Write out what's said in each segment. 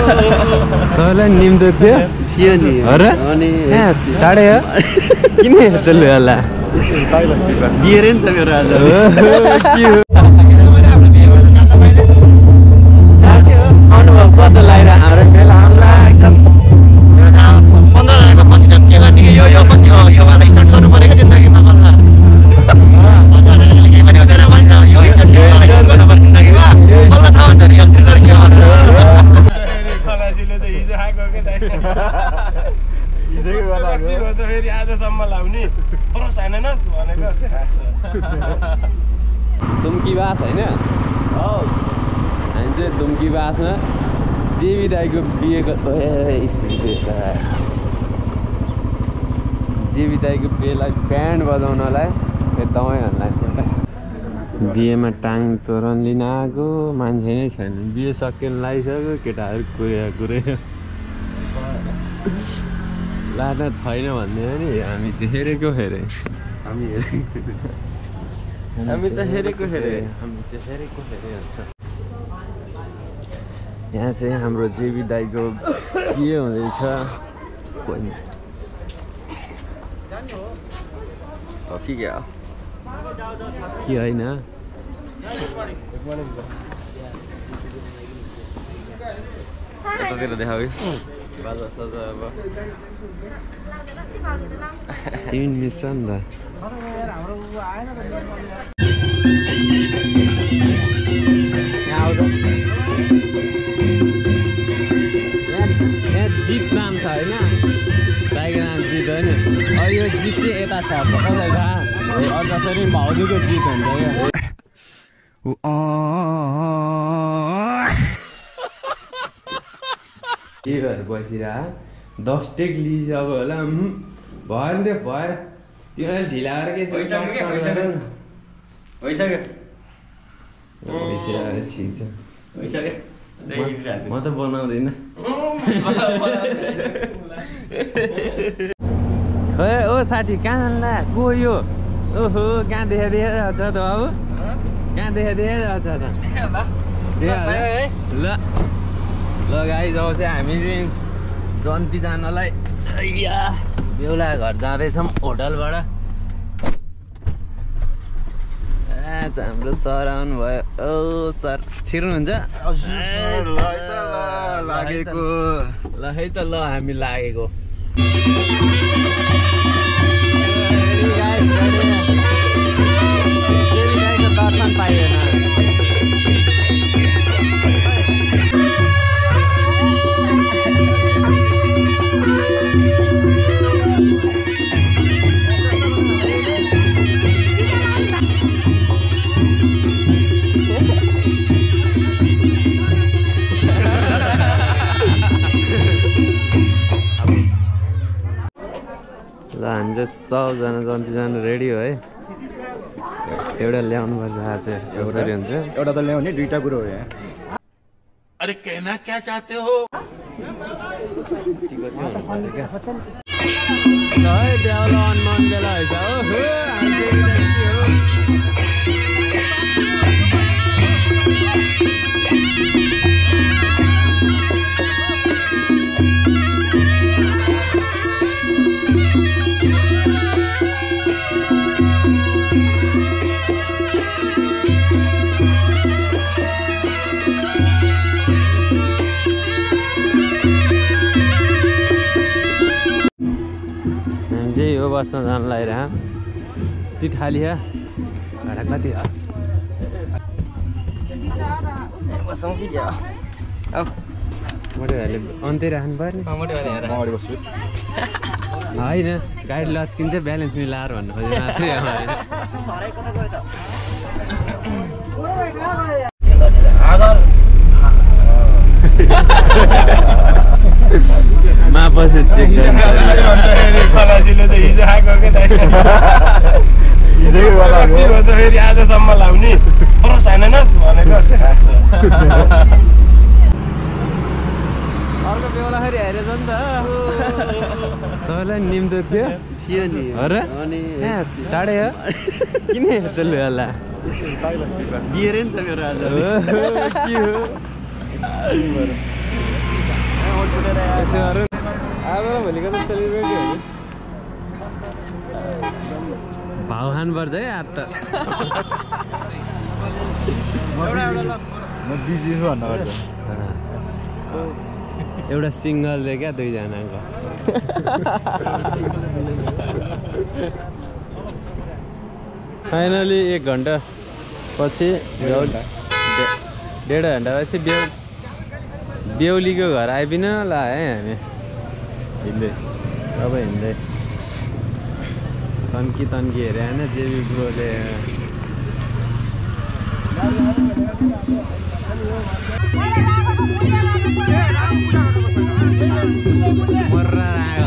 तँलाई निम्तो थियो नि अनि टाढै हो किन यस्तो लुला बिहेरै नि त मेरो आज अनुभव कस्तो लाग्यो हाम्रो बेला एकदम 15 जनाको प्रतिशत के गर्ने यो पनि हो यो वाला स्टार्ट गर्नु परेको जिन्दगीमा बल्ल 15 जनाले के पनि हुँदैन भन्छ यो स्टार्ट गर्नु पर्छ जिन्दगीमा बल्ल थाहा हुन्छ रियल थ्रिलर के भनेर खलासीले चाहिँ हिजो आएको के दाइ हिजोको गलासी हो त फेरि आजसम्म लाउने फरस हैनस् भनेको दुम्की बास होइन हामी चाहिँ दुम्की बासमा जेबी दाईको बिहेको स्पिड जेबी दाईको बिहेलाई ब्यान्ड बजाउनलाई तपाईँहरूलाई बिहेमा टाङ तोरण लिन आएको मान्छे नै छैन बिहे सकिन लागिसक्यो केटाहरू कुरै लान छैन भन्ने हो नि हामी चाहिँ हेरेको हेरे हामी त हेरेको हेरे हुन्छ यहाँ चाहिँ हाम्रो जेबी दाईको के हुँदैछ के होइन यतातिर देखाऊ बाजा सजा अब तिमी मिस नि त यहाँ आउँछ यहाँ जित नाम छ होइन दाइको नाम जित होइन अब यो जित चाहिँ यता छ कसरी थाहा जसरी भाउजूको जित हुन्छ क्या के गरेर बसिरह 10 टेक लिइसक्यो होला भयो नि त्यो भयो तिनीहरूले ढिला गरेर ठिक छ म त बनाउँदैन खै ओ साथी कहाँ जान्ला को यो ओहो कहाँ देखा छ त बाबु कहाँ देखा छ त ल ल गाइस अब चाहिँ हामी चाहिँ जन्ती जानलाई बेहुला घर जाँदैछौँ होटलबाट हाम्रो सर आउनु भयो ओ सर छिर्नुहुन्छ लागेको ल है त ल हामी लागेको दर्शन पाइएन ल हामी चाहिँ 100जना जन्तीजना रेडी हो है एउटा ल्याउनु पर्छ आज जसरी हुन्छ एउटा त ल्याउने दुईटा कुरो हो यहाँ अरे कहना क्या चाहते हो यतिको चाहिँ हुनु पर्यो क्या है बेहुला अनुमान बेला भएछ ओहो यो बस्न जान लागिरह सिट खाली भाडा कति हो मोटेहरूले अन्त्य राख्नु पर्ने होइन गाडी लच्किन्छ ब्यालेन्स मिलाएर भन्नु खोज्यो मापसे चेक खलासीले चाहिँ हिजो आएको के दाइ हिजोको गलासी हो त फेरि आजसम्म लाउने फरस हैनस् भनेको अर्को बेहुलाखेरि हेरेछ नि त तँलाई निम्तो थियो नि अनि टाढै हो किन यस्तो लुला बिहेरै नि त मेरो आज के हो यसो गरौँ आज र भोलिको त सेलिब्रेटी हो नि भाउ खानुपर्छ है आज त म बिजी छु भन्न पर्छ एउटा सिङ्गल रे क्या दुईजनाको फाइनली 1 घन्टा पछि 1.5 घन्टा पछि बेहुलीको घर आइपिन होला है हामी हिँड्दै अब हिँड्दै तन्की हेरे होइन जेबी ब्रोले मर्रा आयो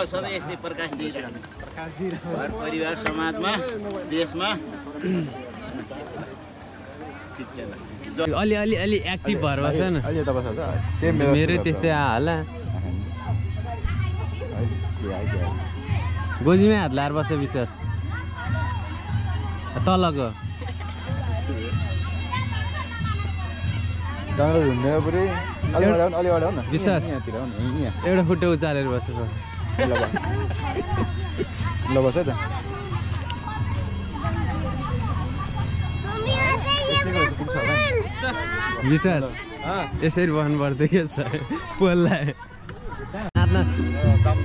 सधैँ यस्तै प्रकाश दिइरहनु घर परिवार समाजमा देशमा ठिक छ अलि एक्टिभ भएर बस्छ न मेरो त्यस्तै होला गोजीमै हात लाएर बस्छ विश्वास तलको विश्वास एउटा खुट्टा उचालेर बसेको ल बस है त विश्वास यसरी बस्नु पर्दै के छ पोललाई नाच्न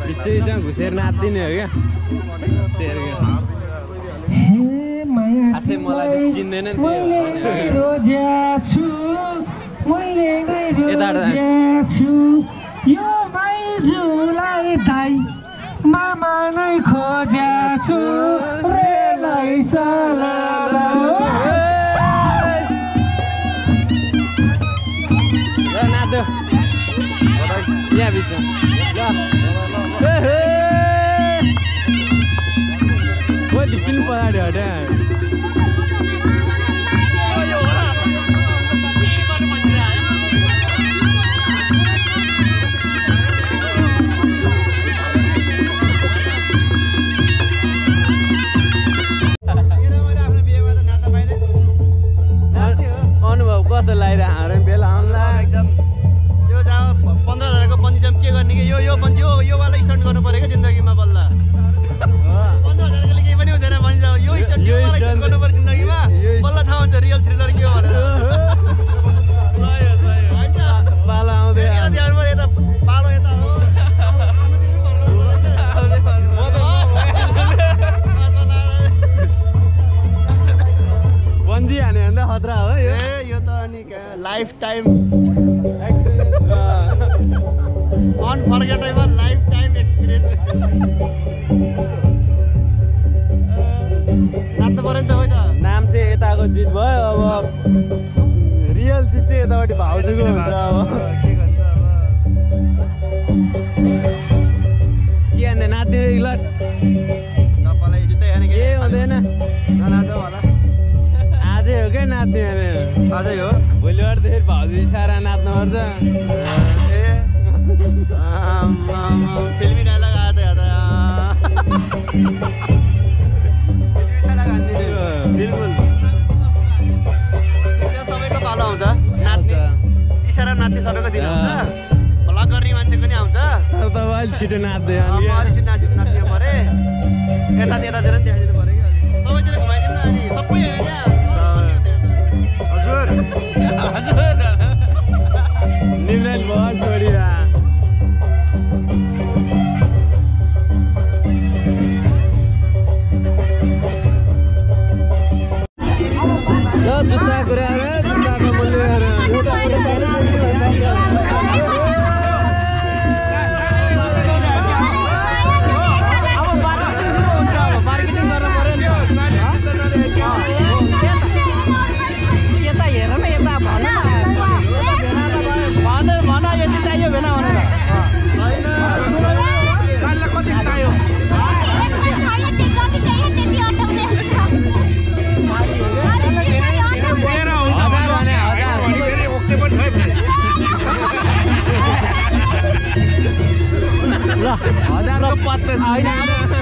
पिच्छे चाहिँ घुसेर नाच्दिने हो क्या खासै मलाई चिन्दैन नि यो भाइजुलाई दाइ मामा नै खोज्याछु रेलाई साला नाच्यो यहाँ बिच किन पछाडि हट्या कस्तो लागिरहेको हाम्रो बेला आउनुलाई एकदम त्यो जहाँ 15,000 को बन्जी जम्प के गर्ने कि यो बन्जी हो यो वाला स्टन्ट गर्नु पर्यो क्या जिन्दगीमा बल्ल 15,000 को केही पनि हुँदैन भन्छ यो स्टन्ट यो वाला स्टन्ट गर्नु पर्यो जिन्दगीमा बल्ल थाहा हुन्छ रियल थ्रिलर के हो भनेर पालो आउँदै ध्यान पर्यो यता पालो यता हो बन्जी हान्यो भने त खतरा हो यो यो त अनि life time unforgettable life time experience नाच्नु पर्यो नि त हो त नाम चाहिँ यताको जित भयो अब रियल चिज चाहिँ यतापट्टि भाउजूको हुन्छ अब के गर्छ अब बुलट चप्पलै जुत्तै हेर्ने के हुँदैन आजै हो क्या नाच्ने भने अझै हो भोलिबारदेखि भाउजू सारा नाच्नुपर्छ ए फिल्मी डायलग आयो त याद बिल्कुल त्यो सबैको पालो आउँछ नाच्ने इसारा नाच्ने सबैको दिन आउँछ भ्लग गर्ने मान्छेको नि आउँछ तर त अहिले छिटो नाच्दै म अलिक छिटो नाच्नु परे यतातिर पनि देखाइदिनु पऱ्यो कि सबैतिर घुमाइदिउँ न अनि सबै हेरेँ क्या हजुर निन्द्रेल भयो छोडिरा जुत्ता कुरा जुत्ताको मूल्य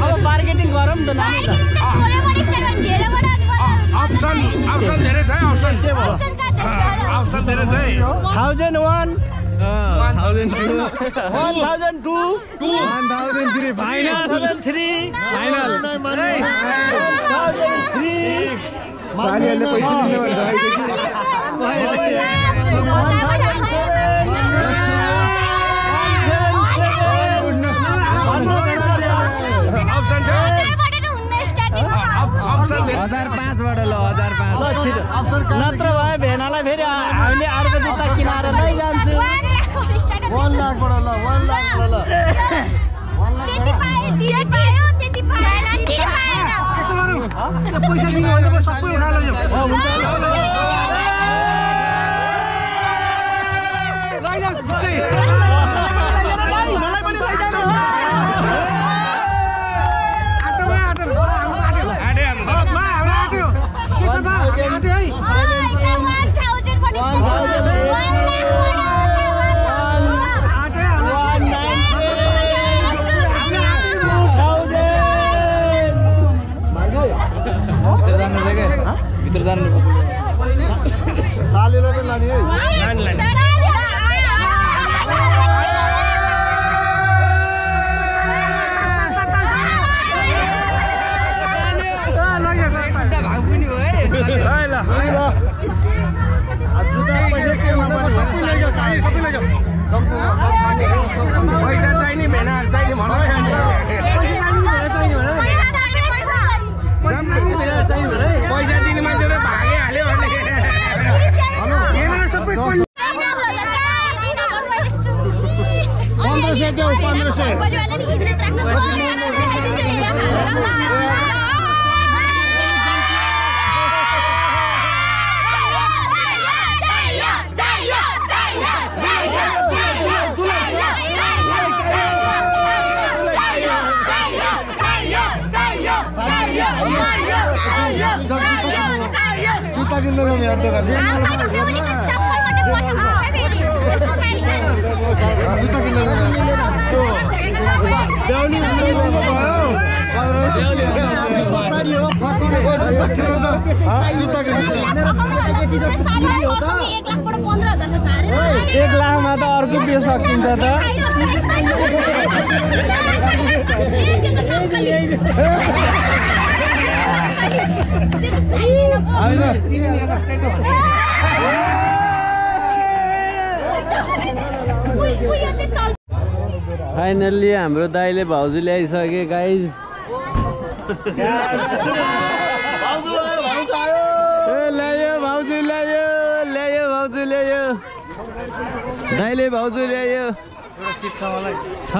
अब मार्केटिङ गरौँ त अप्सन धेरै छ अप्सन धेरै छ 1001 1002 1003 फाइनल 1003 फाइनल 1006 सालीहरुले पैसा दिनु $1005 बाट ल 1005 नत्र भए भेनालाई फेरि हामीले अर्को जुत्ता किनाएर नै जान्छु 1 लाख बाट ल 1 लाख बाट ल त्यति पाए दिए पायो त्यति पाएन के पाएन यसो गरौँ पैसा दिनु भने सबै उठा लैजाऊ भित्र जानु सालीले पनि लाने है पैसा चाहिने भेना चाहिने पैसा दिने मान्छे त भागिहाल्यो जुत्ता किन्नु याद जुत्ता किन्नु एक लाखमा त अर्को बिहे सकिन्छ त फाइनल्ली हाम्रो दाइले भाउजू ल्याइसके गाइज ल्यायो भाउजू ल्यायो ल्यायो भाउजू ल्यायो दाइले भाउजू ल्यायो छ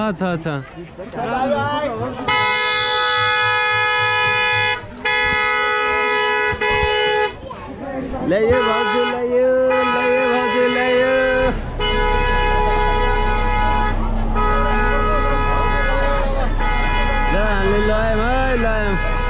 ल्यायो भाउजू ल्यायो भाउजू ल्यायो हामीले लगायौँ है लगायौँ